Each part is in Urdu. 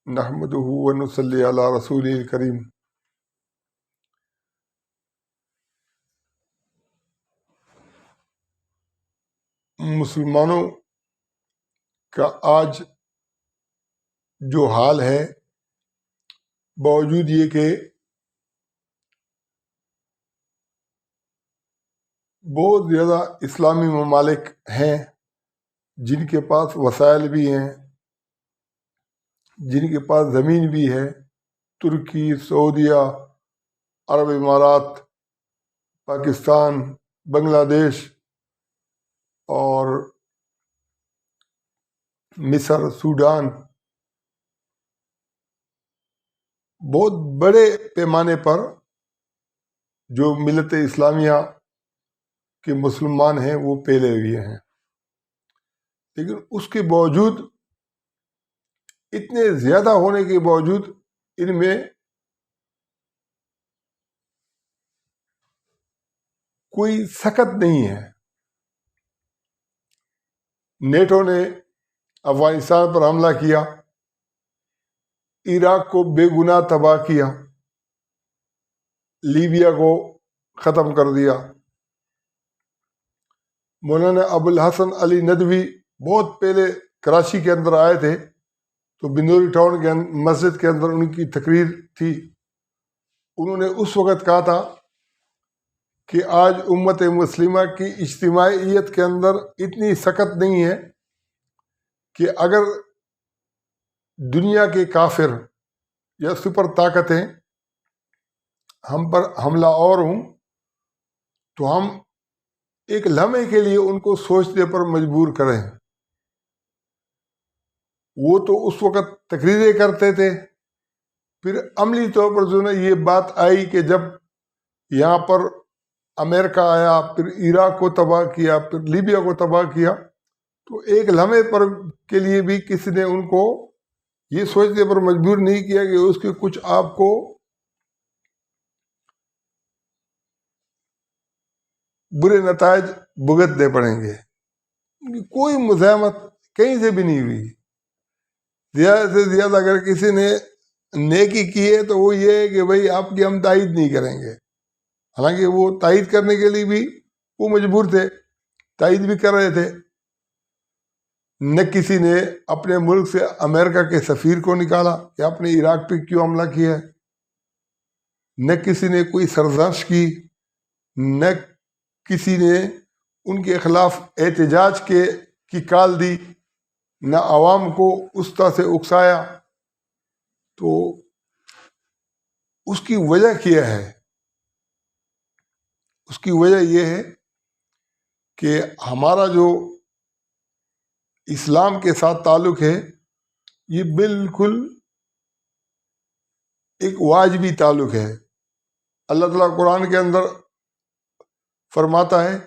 نحمدہ و نصلی علی رسول کریم۔ مسلمانوں کا آج جو حال ہے، باوجود یہ کہ بہت زیادہ اسلامی ممالک ہیں جن کے پاس وسائل بھی ہیں، جن کے پاس زمین بھی ہے، ترکی، سعودیہ، عرب امارات، پاکستان، بنگلہ دیش اور مصر، سوڈان، بہت بڑے پیمانے پر جو ملت اسلامیہ کے مسلمان ہیں وہ پھیلے ہوئے ہیں، لیکن اس کے باوجود، اتنے زیادہ ہونے کے باوجود، ان میں کوئی سخت نہیں ہے۔ نیٹو نے افغانستان پر حملہ کیا، عراق کو بے گناہ تباہ کیا، لیبیا کو ختم کر دیا۔ مولانا ابوالحسن علی ندوی بہت پہلے کراچی کے اندر آئے تھے، تو بنوری ٹاؤن کے مسجد کے اندر ان کی تقریر تھی۔ انہوں نے اس وقت کہا تھا کہ آج امت مسلمہ کی اجتماعیت کے اندر اتنی سخت نہیں ہے کہ اگر دنیا کے کافر یا سپر طاقتیں ہم پر حملہ آور ہوں تو ہم ایک لمحے کے لیے ان کو سوچنے پر مجبور کریں۔ وہ تو اس وقت تقریریں کرتے تھے، پھر عملی طور پر جو یہ بات آئی کہ جب یہاں پر امریکہ آیا، پھر عراق کو تباہ کیا، پھر لیبیا کو تباہ کیا، تو ایک لمحے پر کے لیے بھی کسی نے ان کو یہ سوچنے پر مجبور نہیں کیا کہ اس کے کچھ آپ کو برے نتائج بھگتنے پڑیں گے۔ کوئی مزاحمت کہیں سے بھی نہیں ہوئی۔ زیادہ سے زیادہ اگر کسی نے نیکی کی ہے تو وہ یہ ہے کہ بھئی آپ کی ہم تائید نہیں کریں گے، حالانکہ وہ تائید کرنے کے لیے بھی وہ مجبور تھے، تائید بھی کر رہے تھے۔ نہ کسی نے اپنے ملک سے امریکہ کے سفیر کو نکالا کہ آپ نے عراق پہ کیوں حملہ کیا ہے، نہ کسی نے کوئی سرزنش کی، نہ کسی نے ان کے خلاف احتجاج کی کال دی، نہ عوام کو اس طرح سے اکسایا۔ تو اس کی وجہ کیا ہے؟ اس کی وجہ یہ ہے کہ ہمارا جو اسلام کے ساتھ تعلق ہے یہ بالکل ایک واجبی تعلق ہے۔ اللہ تعالیٰ قرآن کے اندر فرماتا ہے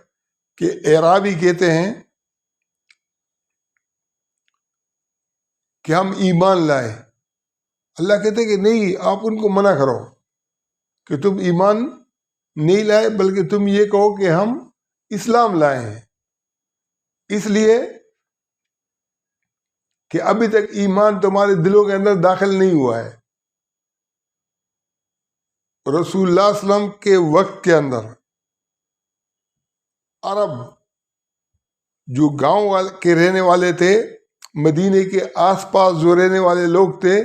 کہ اعرابی کہتے ہیں کہ ہم ایمان لائے، اللہ کہتے کہ نہیں، آپ ان کو منع کرو کہ تم ایمان نہیں لائے، بلکہ تم یہ کہو کہ ہم اسلام لائے ہیں، اس لیے کہ ابھی تک ایمان تمہارے دلوں کے اندر داخل نہیں ہوا ہے۔ رسول اللہ صلی اللہ علیہ وسلم کے وقت کے اندر عرب جو گاؤں کے رہنے والے تھے، مدینے کے آس پاس جو رہنے والے لوگ تھے،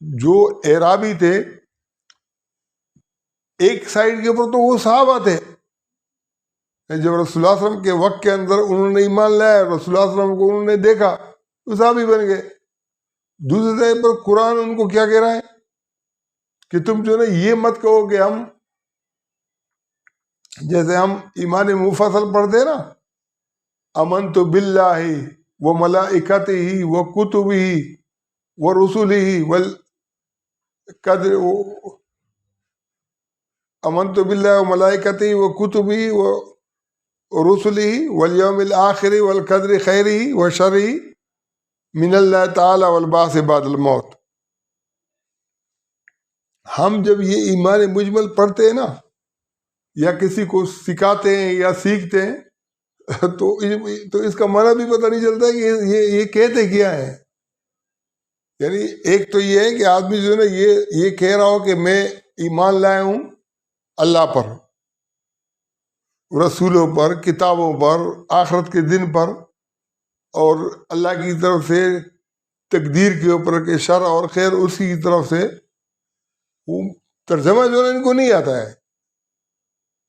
جو اعرابی تھے، ایک سائڈ کے اوپر تو وہ صحابہ تھے۔ جب رسول اللہ صلی اللہ علیہ وسلم کے وقت کے اندر انہوں نے ایمان لایا، رسول اللہ صلی اللہ علیہ وسلم کو انہوں نے دیکھا، وہ صحابی بن گئے۔ دوسری سائڈ پر قرآن ان کو کیا کہہ رہا ہے کہ تم جو ہے یہ مت کہو کہ ہم، جیسے ہم ایمان مفصل پڑھتے ہیں نا، آمنت باللہ و ملائکتہ و کتبہ و رسلہ والقدر، آمنت باللہ و ملائکتہ و کتبہ و رسلہ والیوم الآخر والقدر خیرہ و شرہ من اللہ تعالی والبعث بعد الموت۔ ہم جب یہ ایمان مجمل پڑھتے ہیں نا، یا کسی کو سکھاتے ہیں یا سیکھتے ہیں، تو اس کا معنی بھی پتہ نہیں چلتا کہ یہ کہتے کیا ہے۔ یعنی ایک تو یہ ہے کہ آدمی جو ہے نا یہ کہہ رہا ہو کہ میں ایمان لایا ہوں اللہ پر، رسولوں پر، کتابوں پر، آخرت کے دن پر، اور اللہ کی طرف سے تقدیر کے اوپر کہ شر اور خیر اسی کی طرف سے، وہ ترجمہ جو ہے ان کو نہیں آتا ہے،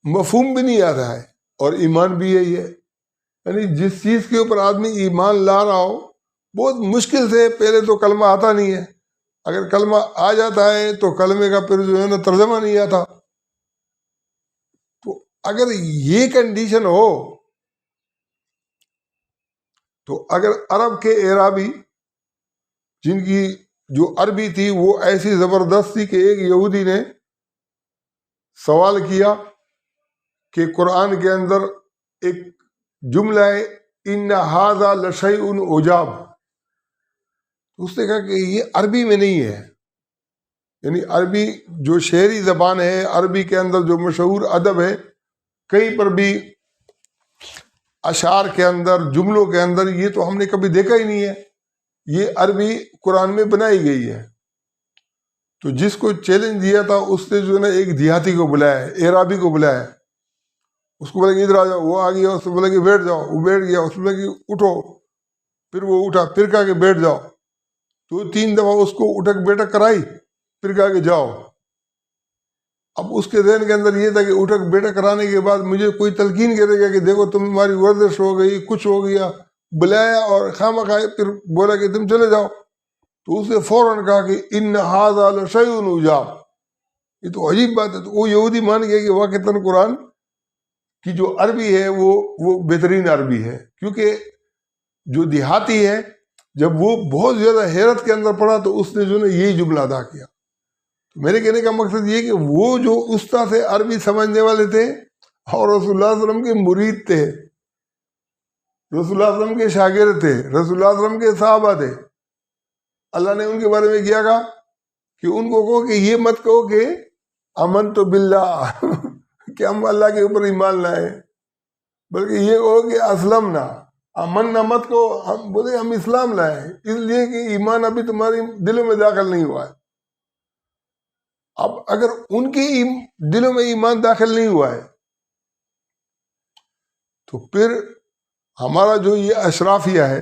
مفہوم بھی نہیں آتا ہے، اور ایمان بھی یہی ہے. یعنی جس چیز کے اوپر آدمی ایمان لا رہا ہو بہت مشکل سے، پہلے تو کلمہ آتا نہیں ہے، اگر کلمہ آ جاتا ہے تو کلمے کا پھر جو ہے نا ترجمہ نہیں آتا. تو اگر یہ کنڈیشن ہو تو اگر عرب کے اعرابی جن کی جو عربی تھی وہ ایسی زبردست تھی کہ ایک یہودی نے سوال کیا کہ قرآن کے اندر ایک جملہ ہے ان ھذا لشیء عجاب، اس نے کہا کہ یہ عربی میں نہیں ہے. یعنی عربی جو شعری زبان ہے، عربی کے اندر جو مشہور ادب ہے، کہیں پر بھی اشعار کے اندر، جملوں کے اندر یہ تو ہم نے کبھی دیکھا ہی نہیں ہے، یہ عربی قرآن میں بنائی گئی ہے. تو جس کو چیلنج دیا تھا اس نے جو ہے نا ایک دیہاتی کو بلایا، اعرابی کو بلایا، اس کو بولا کہ ادھر آ جاؤ، وہ آ گیا، اس کو بولا کہ بیٹھ جاؤ، وہ بیٹھ گیا، اس کو بولا کہ اٹھو، پھر وہ اٹھا، پھر کہا کہ بیٹھ جاؤ، تو 3 دفعہ اس کو اٹھک بیٹھک کرائی، پھر کہا کہ جاؤ. اب اس کے ذہن کے اندر یہ تھا کہ اٹھک بیٹھک کرانے کے بعد مجھے کوئی تلقین کرے گا کہ دیکھو تمہاری ورزش ہو گئی، کچھ ہو گیا، بلایا اور خامخواہ پھر بولا کہ تم چلے جاؤ. تو اس نے فوراً کہا کہ ان ھذا لشیء عجاب، یہ تو عجیب بات ہے. تو وہ یہودی مان گیا کہ واقعتاً قرآن کی جو عربی ہے وہ بہترین عربی ہے، کیونکہ جو دیہاتی ہے جب وہ بہت زیادہ حیرت کے اندر پڑا تو اس نے جو ہے یہی جملہ ادا کیا. میرے کہنے کا مقصد یہ کہ وہ جو استاد سے عربی سمجھنے والے تھے اور رسول اللہ صلی اللہ علیہ وسلم کے مرید تھے، رسول اللہ صلی اللہ علیہ وسلم کے شاگرد تھے، رسول اللہ صلی اللہ علیہ وسلم کے صحابہ تھے، اللہ نے ان کے بارے میں کیا کہا کہ ان کو کہو کہ یہ مت کہو کہ آمنت باللہ کہ ہم اللہ کے اوپر ایمان لائے، بلکہ یہ کہو کہ اسلمنا. امن نہ مت کو، ہم بولے ہم اسلام لائے، اس لیے کہ ایمان ابھی تمہاری دلوں میں داخل نہیں ہوا ہے. اب اگر ان کی دلوں میں ایمان داخل نہیں ہوا ہے تو پھر ہمارا جو یہ اشرافیہ ہے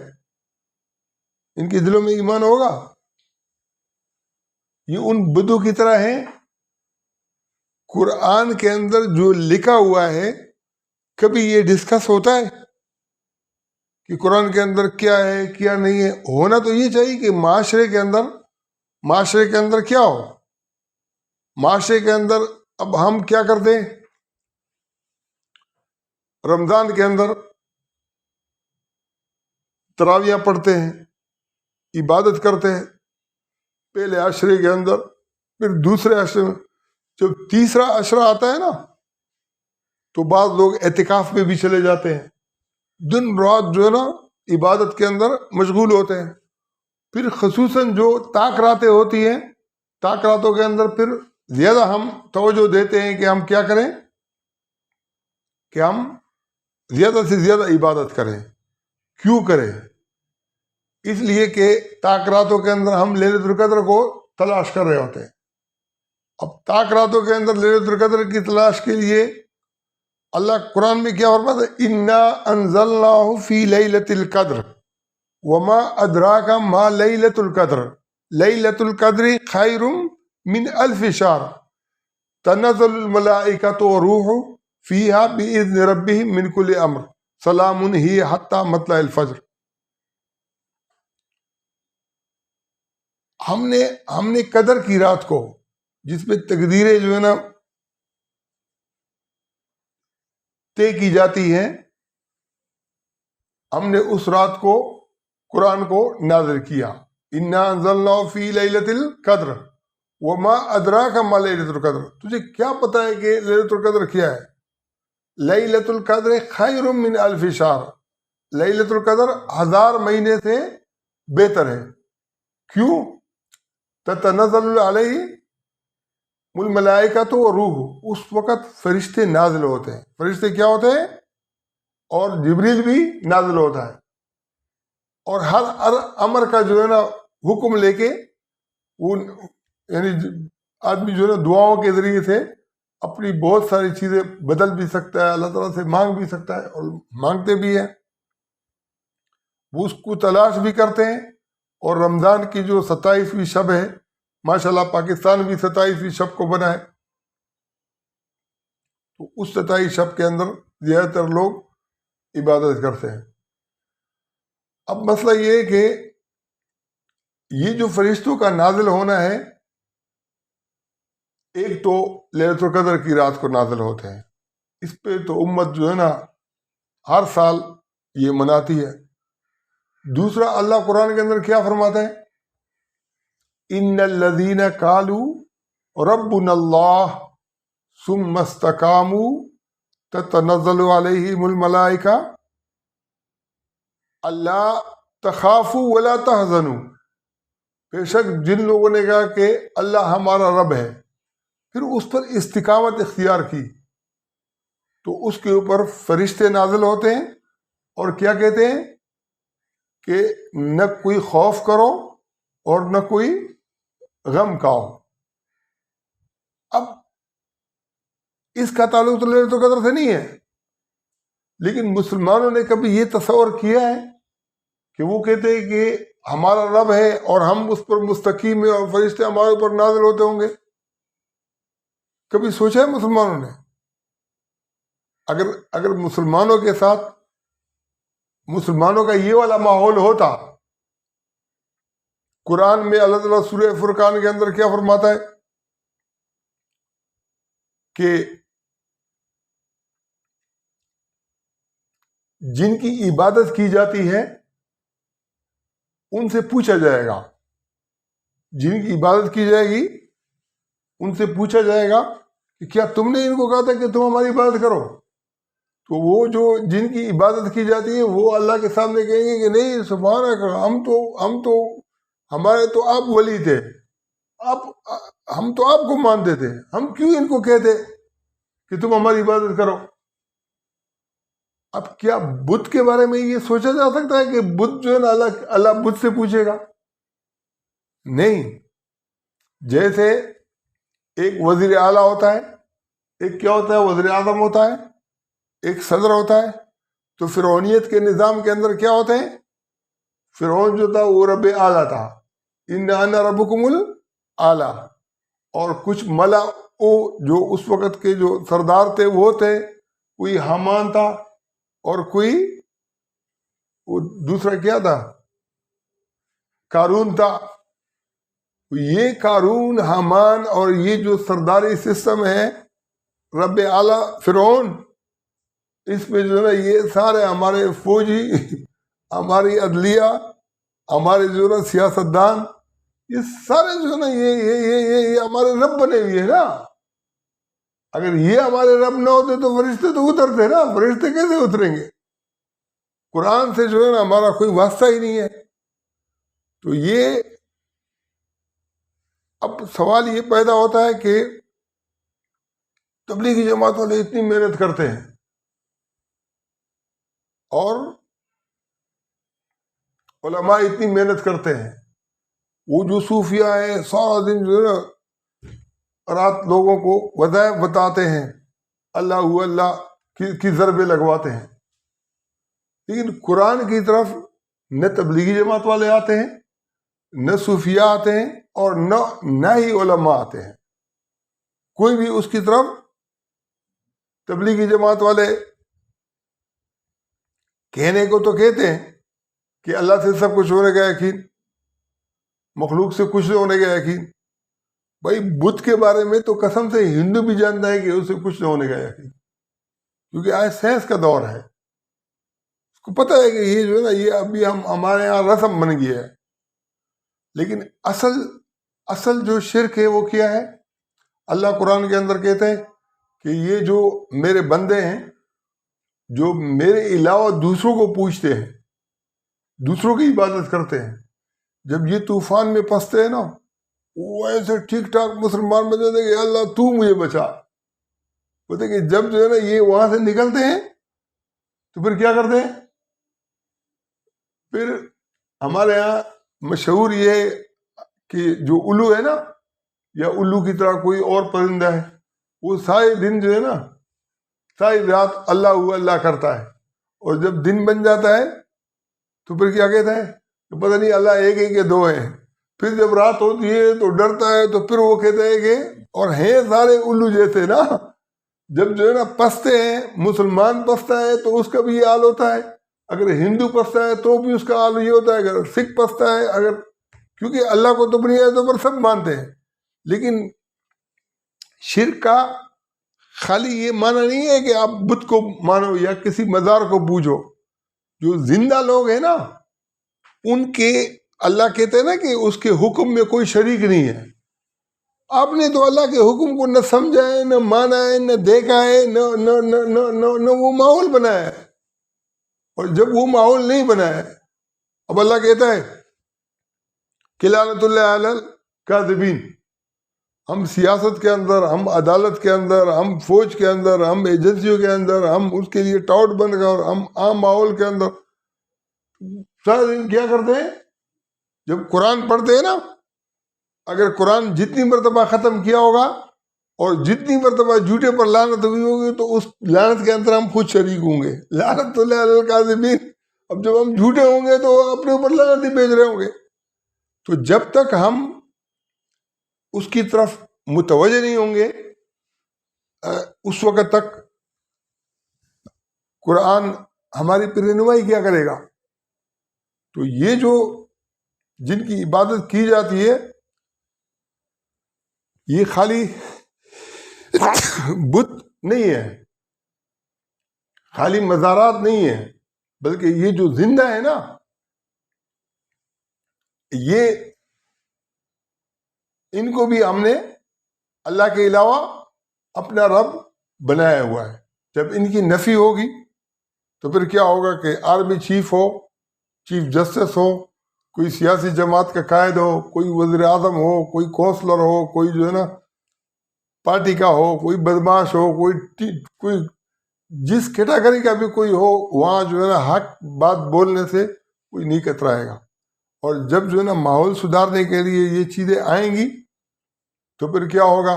ان کے دلوں میں ایمان ہوگا؟ یہ ان بدو کی طرح ہیں. قرآن کے اندر جو لکھا ہوا ہے کبھی یہ ڈسکس ہوتا ہے کہ قرآن کے اندر کیا ہے کیا نہیں ہے؟ ہونا تو یہ چاہیے کہ معاشرے کے اندر کیا ہو. معاشرے کے اندر اب ہم کیا کرتے ہیں، رمضان کے اندر تراویح پڑھتے ہیں، عبادت کرتے ہیں پہلے عشرے کے اندر، پھر دوسرے عشرے میں، جب تیسرا عشرہ آتا ہے نا تو بعض لوگ اعتکاف میں بھی چلے جاتے ہیں، دن رات جو ہے نا عبادت کے اندر مشغول ہوتے ہیں. پھر خصوصاً جو طاق راتیں ہوتی ہیں، طاق راتوں کے اندر پھر زیادہ ہم توجہ دیتے ہیں کہ ہم کیا کریں، کہ ہم زیادہ سے زیادہ عبادت کریں. کیوں کریں؟ اس لیے کہ طاق راتوں کے اندر ہم لیلۃ القدر کو تلاش کر رہے ہوتے ہیں. اب طاق راتوں کے اندر لیلۃ القدر کی تلاش کے لیے اللہ قرآن میں کیا فرماتا ہے، انا انزلناہ فی لیلۃ القدر وما ادراک ما لیلۃ القدر لیلۃ القدر خیر من الف شہر تنزل الملائکۃ والروح فیہا باذن ربہم من کل امر سلام ہی حتی مطلع الفجر. ہم نے قدر کی رات کو، جس میں تقدیریں جو ہے نا طے کی جاتی ہیں، ہم نے اس رات کو قرآن کو نازل کیا. انا انزلناہ فی لیلۃ القدر وما ادراک ما لیلۃ القدر. تجھے کیا پتا ہے کہ لیلۃ القدر کیا ہے؟ لیلۃ القدر خیر من الف شہر، لیلۃ القدر 1000 مہینے سے بہتر ہے. کیوں؟ تتنزل علیہ الملائکۃ والروح، اس وقت فرشتے نازل ہوتے ہیں. فرشتے کیا ہوتے ہیں؟ اور جبریل بھی نازل ہوتا ہے. اور ہر امر کا جو ہے نا حکم لے کے وہ یعنی آدمی جو ہے نا دعاؤں کے ذریعے سے اپنی بہت ساری چیزیں بدل بھی سکتا ہے، اللہ تعالیٰ سے مانگ بھی سکتا ہے، اور مانگتے بھی ہیں، وہ اس کو تلاش بھی کرتے ہیں۔ اور رمضان کی جو 27ویں شب ہے، ماشاءاللہ پاکستان بھی 27ویں شب کو بنا ہے، تو اس 27 شب کے اندر زیادہ تر لوگ عبادت کرتے ہیں۔ اب مسئلہ یہ ہے کہ یہ جو فرشتوں کا نازل ہونا ہے، ایک تو لیلۃ القدر کی رات کو نازل ہوتے ہیں، اس پہ تو امت جو ہے نا ہر سال یہ مناتی ہے۔ دوسرا، اللہ قرآن کے اندر کیا فرماتا ہے؟ ان الذین قالوا ربنا اللہ ثم استقاموا تتنزل علیہم الملائکہ الا تخافوا ولا تحزنوا، بے شک جن لوگوں نے کہا کہ اللہ ہمارا رب ہے، پھر اس پر استقامت اختیار کی، تو اس کے اوپر فرشتے نازل ہوتے ہیں اور کیا کہتے ہیں کہ نہ کوئی خوف کرو اور نہ کوئی غم کھاؤ۔ اب اس کا تعلق تو لیلۃ القدر سے نہیں ہے، لیکن مسلمانوں نے کبھی یہ تصور کیا ہے کہ وہ کہتے ہیں کہ ہمارا رب ہے اور ہم اس پر مستقیم ہیں اور فرشتے ہمارے اوپر نازل ہوتے ہوں گے؟ کبھی سوچا ہے مسلمانوں نے؟ اگر مسلمانوں کے ساتھ مسلمانوں کا یہ والا ماحول ہوتا، قرآن میں اللہ تعالیٰ سورہ فرقان کے اندر کیا فرماتا ہے کہ جن کی عبادت کی جاتی ہے ان سے پوچھا جائے گا، جن کی عبادت کی جائے گی ان سے پوچھا جائے گا کہ کیا تم نے ان کو کہا تھا کہ تم ہماری عبادت کرو؟ تو وہ جو جن کی عبادت کی جاتی ہے وہ اللہ کے سامنے کہیں گے کہ نہیں سبحانک، ہم تو ہمارے تو آپ ولی تھے، ہم تو آپ کو مانتے تھے، ہم کیوں ان کو کہتے کہ تم ہماری عبادت کرو؟ اب کیا بت کے بارے میں یہ سوچا جا سکتا ہے کہ بت جو ہے نا اللہ بت سے پوچھے گا؟ نہیں۔ جیسے ایک وزیر اعلیٰ ہوتا ہے، ایک کیا ہوتا ہے، وزیر اعظم ہوتا ہے، ایک صدر ہوتا ہے، تو فرعونیت کے نظام کے اندر کیا ہوتے ہیں؟ فرعون جو تھا وہ رب اعلیٰ تھا، ان انا ربکم الاعلیٰ، اور کچھ ملا جو اس وقت کے جو سردار تھے وہ تھے، کوئی حامان تھا اور کوئی وہ دوسرا کیا تھا، قارون تھا۔ یہ قارون، حامان اور یہ جو سرداری سسٹم ہے رب اعلیٰ فرعون، اس میں جو ہے نا یہ سارے ہمارے فوجی، ہماری عدلیہ، ہمارے جو ہے نا سیاستدان، یہ سارے جو ہے نا یہ ہمارے رب بنے ہوئے ہیں نا۔ اگر یہ ہمارے رب نہ ہوتے تو فرشتے تو اترتے نا، فرشتے کیسے اتریں گے؟ قرآن سے جو ہے نا ہمارا کوئی واسطہ ہی نہیں ہے۔ تو یہ اب سوال یہ پیدا ہوتا ہے کہ تبلیغی جماعت والے اتنی محنت کرتے ہیں اور علماء اتنی محنت کرتے ہیں، وہ جو صوفیہ ہیں سارا دن جو ہے نا رات لوگوں کو وظائف بتاتے ہیں، اللہ کی ضربے لگواتے ہیں، لیکن قرآن کی طرف نہ تبلیغی جماعت والے آتے ہیں، نہ صوفیہ آتے ہیں، اور نہ ہی علماء آتے ہیں۔ کوئی بھی اس کی طرف تبلیغی جماعت والے کہنے کو تو کہتے ہیں کہ اللہ سے سب کچھ ہونے کا یقین، مخلوق سے کچھ نہ ہونے کا یقین۔ بھائی بدھ کے بارے میں تو قسم سے ہندو بھی جانتا ہے کہ اسے کچھ نہ ہونے کا یقین، کیونکہ آج سائنس کا دور ہے، اس کو پتہ ہے کہ یہ جو ہے نا یہ ابھی ہمارے یہاں رسم بن گیا ہے۔ لیکن اصل جو شرک ہے وہ کیا ہے؟ اللہ قرآن کے اندر کہتے ہیں کہ یہ جو میرے بندے ہیں جو میرے علاوہ دوسروں کو پوچھتے ہیں، دوسروں کی عبادت کرتے ہیں، جب یہ طوفان میں پھنستے ہیں نا، وہ ایسے ٹھیک ٹھاک مسلمان بن جاتے ہیں کہ اللہ تو مجھے بچا۔ بولتے کہ جب جو ہے نا یہ وہاں سے نکلتے ہیں تو پھر کیا کرتے ہیں؟ پھر ہمارے یہاں مشہور یہ ہے کہ جو الو ہے نا، یا الو کی طرح کوئی اور پرندہ ہے، وہ سارے دن جو ہے نا، ساری رات اللہ کرتا ہے، اور جب دن بن جاتا ہے تو پھر کیا کہتا ہے کہ پتہ نہیں اللہ ایک ہے کہ دو ہیں. پھر جب رات ہوتی ہے تو ڈرتا ہے، تو پھر وہ کہتا ہے کہ اور ہیں سارے الو جیسے نا. جب جو ہے نا پستے ہیں، مسلمان پستا ہے تو اس کا بھی یہ حال ہوتا ہے، اگر ہندو پستا ہے تو بھی اس کا حال یہ ہوتا ہے، اگر سکھ پستا ہے، اگر کیونکہ اللہ کو تو بنیاد پر سب مانتے ہیں. لیکن شرک کا خالی یہ معنی نہیں ہے کہ آپ بت کو مانو یا کسی مزار کو پوجو. جو زندہ لوگ ہیں نا، ان کے اللہ کہتے ہیں نا کہ اس کے حکم میں کوئی شریک نہیں ہے. آپ نے تو اللہ کے حکم کو نہ سمجھا ہے، نہ مانا ہے، نہ دیکھا ہے، نہ وہ ماحول بنایا ہے. اور جب وہ ماحول نہیں بنا ہے، اب اللہ کہتا ہے کہ لعنت اللہ علی الکاذبین. ہم سیاست کے اندر، ہم عدالت کے اندر، ہم فوج کے اندر، ہم ایجنسیوں کے اندر، ہم اس کے لیے ٹاؤٹ بن کر، ہم عام ماحول کے اندر سارا دن کیا کرتے ہیں؟ جب قرآن پڑھتے ہیں نا، اگر قرآن جتنی مرتبہ ختم کیا ہوگا اور جتنی مرتبہ جھوٹے پر لعنت ہوئی ہوگی، تو اس لعنت کے اندر ہم خود شریک ہوں گے. لعنت اللہ علی الکاذبین. اب جب ہم جھوٹے ہوں گے تو اپنے اوپر لعنت ہی بھیج رہے ہوں گے. تو جب تک ہم اس کی طرف متوجہ نہیں ہوں گے، اس وقت تک قرآن ہماری رہنمائی کیا کرے گا؟ تو یہ جو جن کی عبادت کی جاتی ہے، یہ خالی بت نہیں ہے، خالی مزارات نہیں ہے، بلکہ یہ جو زندہ ہے نا، یہ ان کو بھی ہم نے اللہ کے علاوہ اپنا رب بنایا ہوا ہے. جب ان کی نفی ہوگی تو پھر کیا ہوگا کہ آرمی چیف ہو، چیف جسٹس ہو، کوئی سیاسی جماعت کا قائد ہو، کوئی وزیر اعظم ہو، کوئی کونسلر ہو، کوئی جو ہے نا پارٹی کا ہو، کوئی بدماش ہو، کوئی جس کیٹاگری کا بھی کوئی ہو، وہاں جو ہے نا حق بات بولنے سے کوئی نہیں کترائے گا. اور جب جو ہے نا ماحول سدھارنے کے لیے یہ چیزیں آئیں گی تو پھر کیا ہوگا؟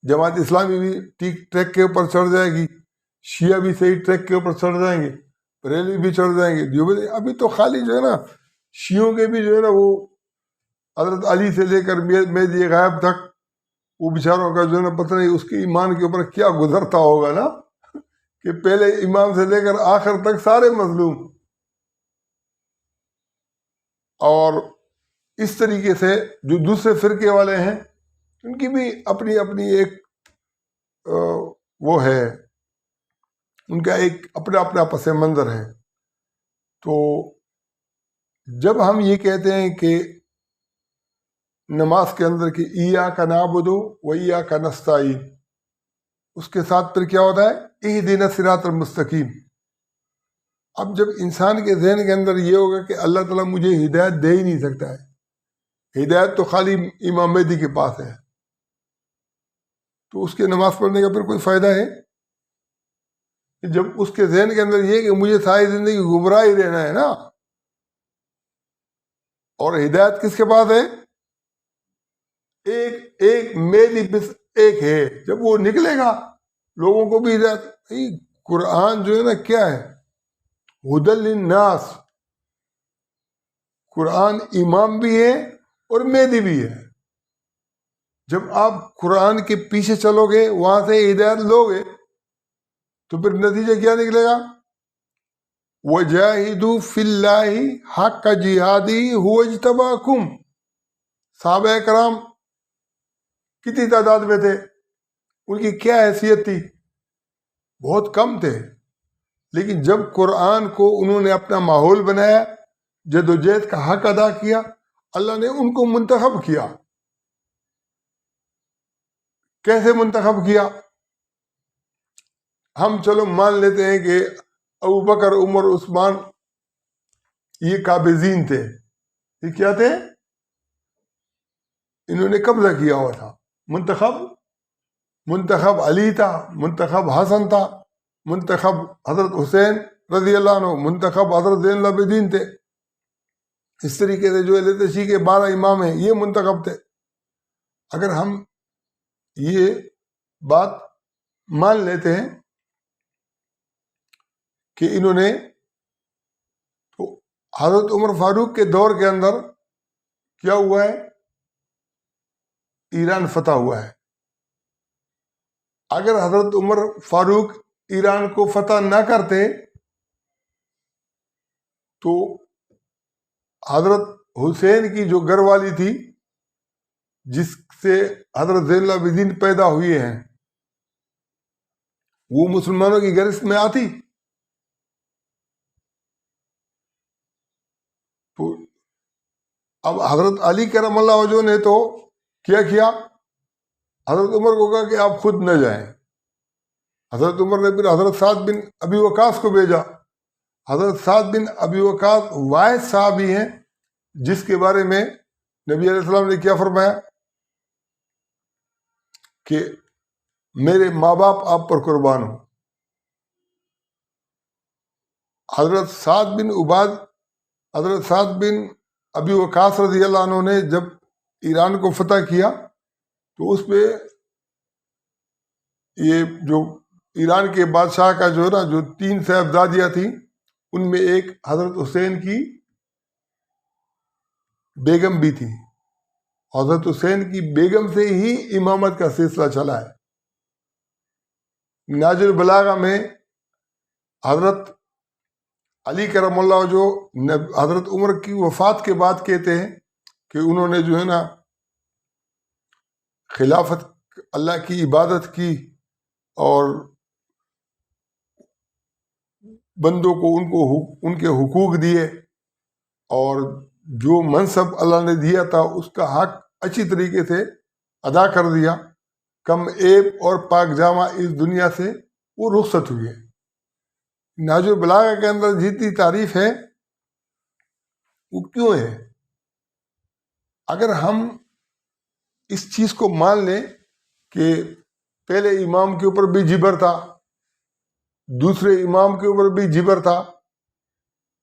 جماعت اسلامی بھی ٹھیک ٹریک کے اوپر چڑھ جائے گی، شیعہ بھی صحیح ٹریک کے اوپر چڑھ جائیں گے، بریلوی بھی چڑھ جائیں گے، دیوبندی. ابھی تو خالی جو ہے نا شیعوں کے بھی جو ہے نا وہ حضرت علی سے لے کر مہدی غائب تک، وہ بیچاروں کا جو ہے نا پتہ نہیں اس کے ایمان کے اوپر کیا گزرتا ہوگا نا، کہ پہلے امام سے لے کر آخر تک سارے مظلوم. اور اس طریقے سے جو دوسرے فرقے والے ہیں، ان کی بھی اپنی اپنی ایک وہ ہے، ان کا ایک اپنا اپنا پس منظر ہے. تو جب ہم یہ کہتے ہیں کہ نماز کے اندر کہ ایاک نعبد و ایاک نستعین، اس کے ساتھ پھر کیا ہوتا ہے؟ اہدنا الصراط المستقیم. اب جب انسان کے ذہن کے اندر یہ ہوگا کہ اللہ تعالیٰ مجھے ہدایت دے ہی نہیں سکتا ہے، ہدایت تو خالی امام مہدی کے پاس ہے، تو اس کے نماز پڑھنے کا پھر کوئی فائدہ ہے؟ جب اس کے ذہن کے اندر یہ کہ مجھے ساری زندگی گمراہ ہی رہنا ہے نا، اور ہدایت کس کے پاس ہے؟ ایک میری بس ایک ہے. جب وہ نکلے گا لوگوں کو بھی ہدایت. قرآن جو ہے نا کیا ہے؟ ہدی للناس. قرآن امام بھی ہے اور مہدی بھی ہے. جب آپ قرآن کے پیچھے چلو گے، وہاں سے ہدایت لو گے، تو پھر نتیجہ کیا نکلے گا؟ وَجَاهِدُوا فِي اللَّهِ حَقَّ جِهَادِهِ هُوَ اجْتَبَاكُمْ. صحابہ کرام کتنی تعداد میں تھے؟ ان کی کیا حیثیت تھی؟ بہت کم تھے. لیکن جب قرآن کو انہوں نے اپنا ماحول بنایا، جدوجہد کا حق ادا کیا، اللہ نے ان کو منتخب کیا. کیسے منتخب کیا؟ ہم چلو مان لیتے ہیں کہ ابو بکر، عمر، عثمان یہ قابضین تھے. یہ کیا تھے؟ انہوں نے قبضہ کیا ہوا تھا. منتخب علی تھا، منتخب حسن تھا، منتخب حضرت حسین رضی اللہ عنہ، منتخب حضرت زین العابدین تھے. اس طریقے سے جو اہل تشیع کے 12 امام ہیں یہ منتخب تھے. اگر ہم یہ بات مان لیتے ہیں کہ انہوں نے تو حضرت عمر فاروق کے دور کے اندر کیا ہوا ہے؟ ایران فتح ہوا ہے. اگر حضرت عمر فاروق ایران کو فتح نہ کرتے تو حضرت حسین کی جو گھر والی تھی جس سے حضرت زین العابدین پیدا ہوئے ہیں وہ مسلمانوں کی گرفت میں آتی. تو اب حضرت علی کرم اللہ وجہ نے تو کیا حضرت عمر کو کہا کہ آپ خود نہ جائیں. حضرت عمر نے پھر حضرت سعد بن ابی وقاص کو بھیجا. حضرت سعد بن ابی وقاص واحد صحابی ہیں جس کے بارے میں نبی علیہ السلام نے کیا فرمایا کہ میرے ماں باپ آپ پر قربان ہوں. حضرت سعد بن ابی وقاص رضی اللہ عنہ نے جب ایران کو فتح کیا تو اس پہ یہ جو ایران کے بادشاہ کا جو ہے نا جو 3 صاحبزادیاں تھیں ان میں ایک حضرت حسین کی بیگم بھی تھی. حضرت حسین کی بیگم سے ہی امامت کا سلسلہ چلا ہے. نہج البلاغہ میں حضرت علی کرم اللہ جو حضرت عمر کی وفات کے بعد کہتے ہیں کہ انہوں نے جو ہے نا خلافت اللہ کی عبادت کی اور بندوں کو ان کے حقوق دیے اور جو منصب اللہ نے دیا تھا اس کا حق اچھی طریقے سے ادا کر دیا. کم عیب اور پاک جامہ اس دنیا سے وہ رخصت ہوئے. نہج البلاغہ کے اندر جتنی تعریف ہے وہ کیوں ہے؟ اگر ہم اس چیز کو مان لیں کہ پہلے امام کے اوپر بھی جبر تھا, دوسرے امام کے اوپر بھی جبر تھا.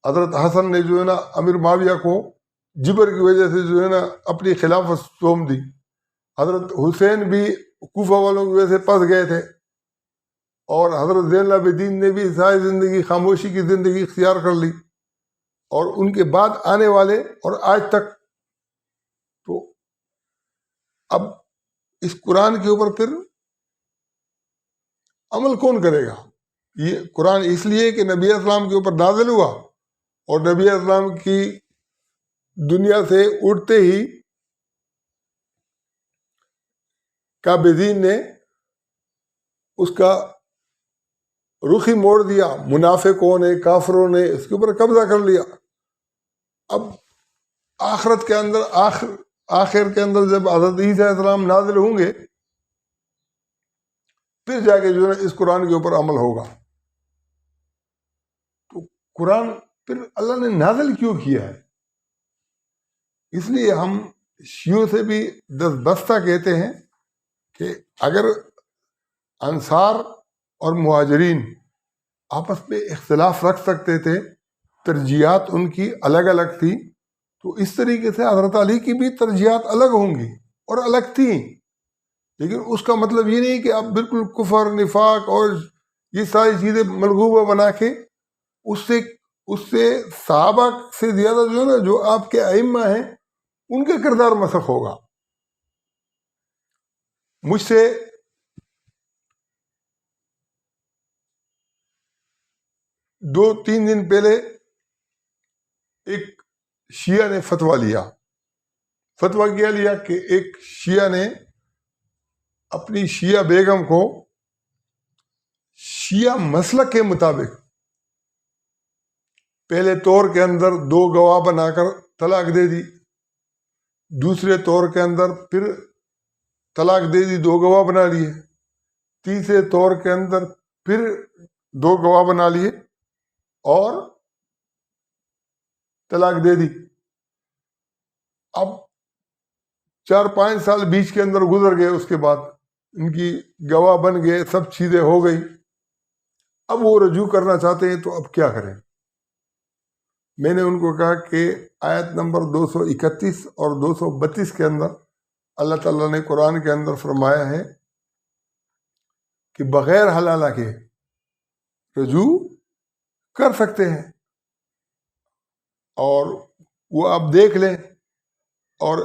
حضرت حسن نے جو ہے نا امیر معاویہ کو جبر کی وجہ سے جو ہے نا اپنی خلافت سونپ دی. حضرت حسین بھی کوفہ والوں کی وجہ سے پس گئے تھے اور حضرت زین العابدین نے بھی ساری زندگی خاموشی کی زندگی اختیار کر لی اور ان کے بعد آنے والے اور آج تک. تو اب اس قرآن کے اوپر پھر عمل کون کرے گا؟ یہ قرآن اس لیے کہ نبی اسلام کے اوپر نازل ہوا اور نبی اسلام کی دنیا سے اٹھتے ہی قابضین نے اس کا رخ ہی موڑ دیا. منافقوں نے کافروں نے اس کے اوپر قبضہ کر لیا. اب آخرت کے اندر آخر کے اندر جب حضرت عیسیٰ علیہ السلام نازل ہوں گے پھر جا کے جو ہے اس قرآن کے اوپر عمل ہوگا. تو قرآن پھر اللہ نے نازل کیوں کیا ہے؟ اس لیے ہم شیعوں سے بھی دستبستہ کہتے ہیں کہ اگر انصار اور مہاجرین آپس میں اختلاف رکھ سکتے تھے, ترجیحات ان کی الگ الگ تھی, تو اس طریقے سے حضرت علی کی بھی ترجیحات الگ ہوں گی اور الگ تھیں. لیکن اس کا مطلب یہ نہیں کہ آپ بالکل کفر نفاق اور یہ ساری چیزیں ملغوبہ بنا کے اس سے صحابہ سے زیادہ جو ہے نا جو آپ کے ائمہ ہیں ان کے کردار مسخ ہوگا. مجھ سے دو تین دن پہلے ایک شیعہ نے فتویٰ کیا لیا کہ ایک شیعہ نے اپنی شیعہ بیگم کو شیعہ مسلک کے مطابق پہلے طور کے اندر 2 گواہ بنا کر طلاق دے دی, دوسرے طور کے اندر پھر طلاق دے دی 2 گواہ بنا لیے, تیسرے طور کے اندر پھر 2 گواہ بنا لیے اور طلاق دے دی. اب 4-5 سال بیچ کے اندر گزر گئے, اس کے بعد ان کی گواہ بن گئے, سب چیزیں ہو گئی. اب وہ رجوع کرنا چاہتے ہیں تو اب کیا کریں؟ میں نے ان کو کہا کہ آیت نمبر 231 اور 232 کے اندر اللہ تعالیٰ نے قرآن کے اندر فرمایا ہے کہ بغیر حلالہ کے رجوع کر سکتے ہیں، اور وہ آپ دیکھ لیں. اور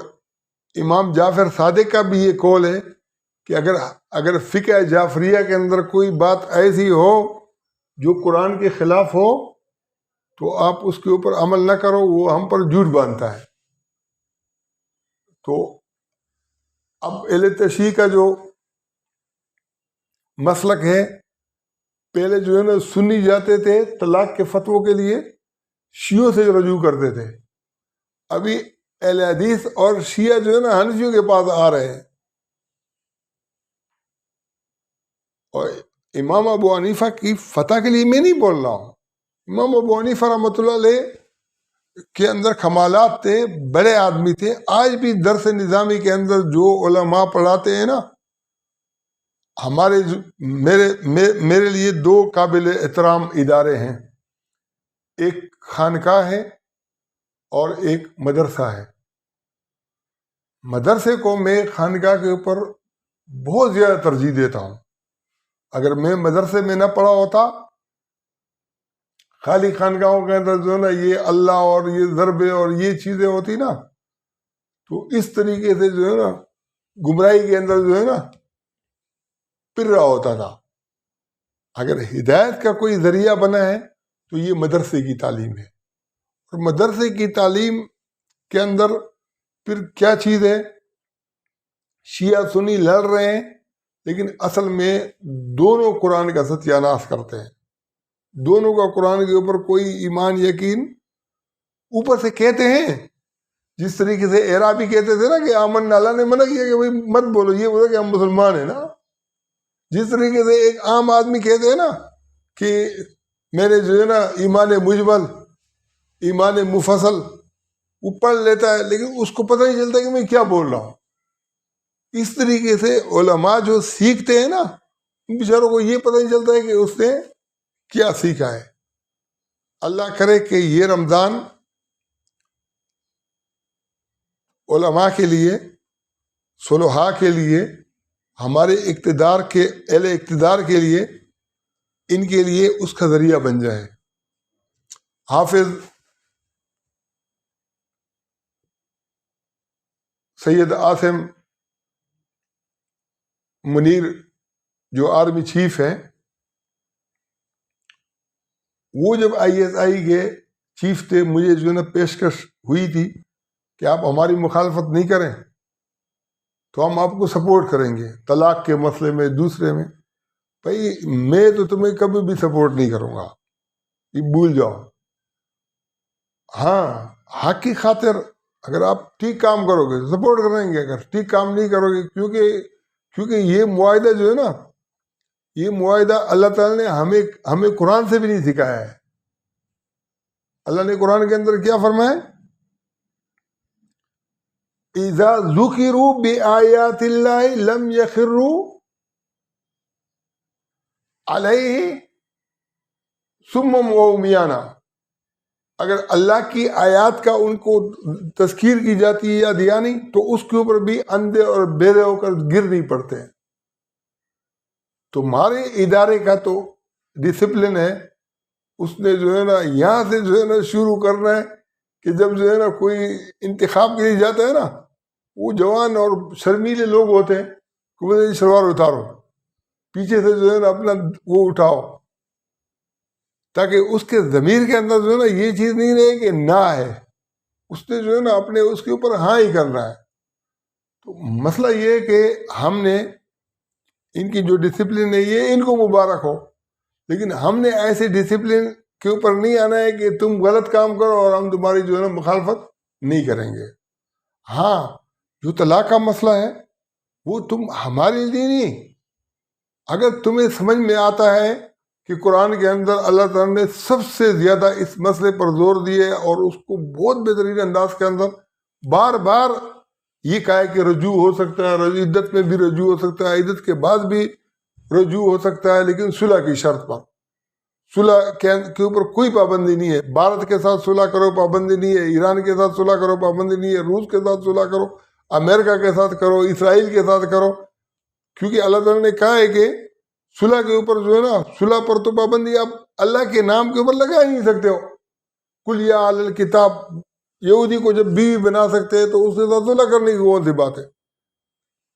امام جعفر صادق کا بھی یہ قول ہے کہ اگر فقہ جعفریہ کے اندر کوئی بات ایسی ہو جو قرآن کے خلاف ہو تو آپ اس کے اوپر عمل نہ کرو، وہ ہم پر جھوٹ باندھتا ہے. تو اب اہل تشیع کا جو مسلک ہے، پہلے جو ہے نا سنی جاتے تھے طلاق کے فتووں کے لیے، شیعوں سے رجوع کرتے تھے. ابھی اہل حدیث اور شیعہ جو ہے نا حنفیوں کے پاس آ رہے ہیں. اور امام ابو حنیفہ کی فتح کے لیے میں نہیں بول رہا ہوں، امام ابو حنیفہ رحمۃ اللہ علیہ کے اندر کمالات تھے، بڑے آدمی تھے. آج بھی درس نظامی کے اندر جو علماء پڑھاتے ہیں نا، میرے لیے 2 قابل احترام ادارے ہیں، ایک خانقاہ ہے اور ایک مدرسہ ہے. مدرسے کو میں خانقاہ کے اوپر بہت زیادہ ترجیح دیتا ہوں. اگر میں مدرسے میں نہ پڑھا ہوتا، خالی خانقاہوں کے اندر جو ہے نا یہ اللہ اور یہ ضربے اور یہ چیزیں ہوتی نا، تو اس طریقے سے جو ہے نا گمراہی کے اندر جو ہے نا پھر رہا ہوتا تھا. اگر ہدایت کا کوئی ذریعہ بنا ہے تو یہ مدرسے کی تعلیم ہے. اور مدرسے کی تعلیم کے اندر پھر کیا چیز ہے، شیعہ سنی لڑ رہے ہیں لیکن اصل میں دونوں قرآن کا ستیہ ناش کرتے ہیں. دونوں کا قرآن کے اوپر کوئی ایمان یقین اوپر سے کہتے ہیں. جس طریقے سے اعرابی کہتے تھے نا کہ آمن، اللہ نے منع کیا کہ بھائی مت بولو، یہ بولو کہ ہم مسلمان ہیں نا. جس طریقے سے ایک عام آدمی کہتے ہیں نا کہ میرے جو ہے نا ایمان مجمل، ایمان مفصل، وہ پڑھ لیتا ہے لیکن اس کو پتہ نہیں چلتا کہ میں کیا بول رہا ہوں. اس طریقے سے علماء جو سیکھتے ہیں نا، ان بیچاروں کو یہ پتہ نہیں چلتا ہے کہ اس نے کیا سیکھا ہے. اللہ کرے کہ یہ رمضان علماء کے لیے، صلحاء کے لیے، ہمارے اہل اقتدار کے لیے، ان کے لیے اس کا ذریعہ بن جائے. حافظ سید عاصم منیر جو آرمی چیف ہیں، وہ جب ISI کے چیف تھے، مجھے جو ہے نا پیشکش ہوئی تھی کہ آپ ہماری مخالفت نہیں کریں تو ہم آپ کو سپورٹ کریں گے طلاق کے مسئلے میں، دوسرے میں. بھائی میں تو تمہیں کبھی بھی سپورٹ نہیں کروں گا، یہ بھول جاؤ. ہاں، حق کی خاطر اگر آپ ٹھیک کام کرو گے تو سپورٹ کریں گے، اگر ٹھیک کام نہیں کرو گے، کیونکہ یہ معاہدہ جو ہے نا، یہ معاہدہ اللہ تعالیٰ نے ہمیں قرآن سے بھی نہیں سکھایا ہے. اللہ نے قرآن کے اندر کیا فرمایا؟ اذا ذکروا بآیات اللہ لم یخروا علیہ صما وعمیانا. اگر اللہ کی آیات کا ان کو تذکیر کی جاتی ہے یا دیا نہیں تو اس کے اوپر بھی اندھے اور بہرے ہو کر گر نہیں پڑتے ہیں. تمہارے ادارے کا تو ڈسپلن ہے، اس نے جو ہے نا یہاں سے جو ہے نا شروع کرنا ہے کہ جب جو ہے نا کوئی انتخاب کے لیے جاتا ہے نا، وہ جوان اور شرمیلے لوگ ہوتے ہیں کہ شلوار اتارو، پیچھے سے جو ہے نا اپنا وہ اٹھاؤ، تاکہ اس کے ضمیر کے اندر جو ہے نا یہ چیز نہیں رہے کہ نہ ہے، اس نے جو ہے نا اپنے اس کے اوپر ہاں ہی کرنا ہے. تو مسئلہ یہ ہے کہ ہم نے ان کی جو ڈسپلن ہے یہ ان کو مبارک ہو، لیکن ہم نے ایسے ڈسپلن کے اوپر نہیں آنا ہے کہ تم غلط کام کرو اور ہم تمہاری جو ہے نا مخالفت نہیں کریں گے. ہاں، جو طلاق کا مسئلہ ہے وہ تم ہمارے لیے نہیں، اگر تمہیں سمجھ میں آتا ہے کہ قرآن کے اندر اللہ تعالیٰ نے سب سے زیادہ اس مسئلے پر زور دیے اور اس کو بہت بہترین انداز کے اندر بار بار یہ کہا ہے کہ رجوع ہو سکتا ہے، عدت میں بھی رجوع ہو سکتا ہے، عدت کے بعد بھی رجوع ہو سکتا ہے، لیکن صلح کی شرط پر. صلح کے اوپر کوئی پابندی نہیں ہے. بھارت کے ساتھ صلح کرو پابندی نہیں ہے, ایران کے ساتھ صلح کرو پابندی نہیں ہے, روس کے ساتھ صلح کرو, امریکہ کے ساتھ کرو, اسرائیل کے ساتھ کرو, کیونکہ اللہ تعالیٰ نے کہا ہے کہ صلح کے اوپر جو ہے نا, صلح پر تو پابندی آپ اللہ کے نام کے اوپر لگا ہی نہیں سکتے ہو. کل یا اہل الکتاب, یہودی کو جب بیوی بنا سکتے ہیں تو اس کے ساتھ صلح کرنے کی کون سی بات ہے.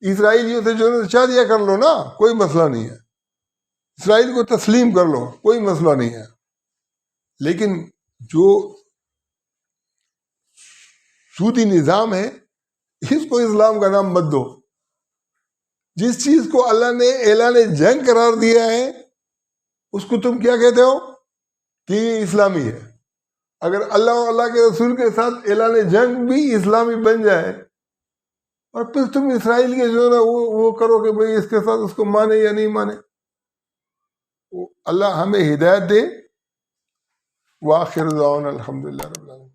اسرائیلیوں سے جو ہے شادیاں کر لو نا, کوئی مسئلہ نہیں ہے. اسرائیل کو تسلیم کر لو, کوئی مسئلہ نہیں ہے. لیکن جو سودی نظام ہے اس کو اسلام کا نام مت دو. جس چیز کو اللہ نے اعلان جنگ قرار دیا ہے اس کو تم کیا کہتے ہو کہ یہ اسلامی ہے. اگر اللہ اور اللہ کے رسول کے ساتھ اعلان جنگ بھی اسلامی بن جائے اور پھر تم اسرائیل کے جو ہے نا وہ کرو کہ بھئی اس کے ساتھ اس کو مانے یا نہیں مانے. اللہ ہمیں ہدایت دے. وآخر دعوانا الحمدللہ رب العالمین.